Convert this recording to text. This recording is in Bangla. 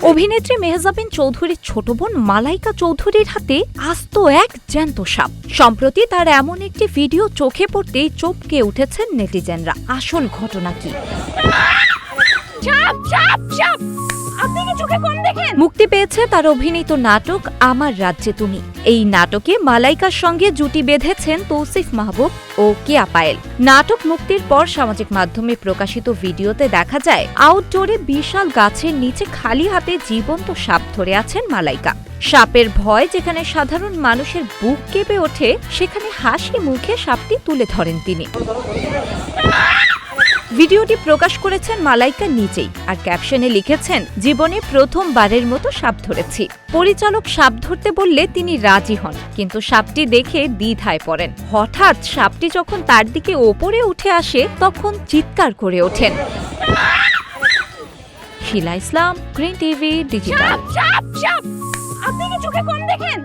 অভিনেত্রী মেহজাবিন চৌধুরীর ছোট বোন মালাইকা চৌধুরীর হাতে আস্ত এক জ্যান্ত সাপ। সম্প্রতি তার এমন একটি ভিডিও চোখে পড়তেই চমকে উঠেছেন নেটিজেনরা। আসল ঘটনা কি? মুক্তি পেয়েছে তার অভিনীত নাটক আমার রাজ্যে তুমি। এই নাটকে মালাইকার সঙ্গে জুটি বেঁধেছেন তৌসিফ মাহবুব ও কেয়া পায়েল। নাটক মুক্তির পর সামাজিক মাধ্যমে প্রকাশিত ভিডিওতে দেখা যায় আউটডোরে বিশাল গাছের নিচে খালি হাতে জীবন্ত সাপ ধরে আছেন মালাইকা। সাপের ভয় যেখানে সাধারণ মানুষের বুক কেঁপে ওঠে, সেখানে হাসি মুখে সাপটি তুলে ধরেন তিনি। ভিডিওটি প্রকাশ করেছেন মালাইকা নিজেই, আর ক্যাপশনে লিখেছেন, জীবনে প্রথমবারের মতো সাপ ধরেছি। পরিচালক সাপ ধরতে বললে তিনি রাজি হন, কিন্তু সাপটি দেখে দ্বিধায় পড়েন। হঠাৎ সাপটি যখন তার দিকে ওপরে উঠে আসে, তখন চিৎকার করে ওঠেন। শিলা ইসলাম, গ্রিন টিভি ডিজিটাল। আপনি কি চোখে কম দেখেন?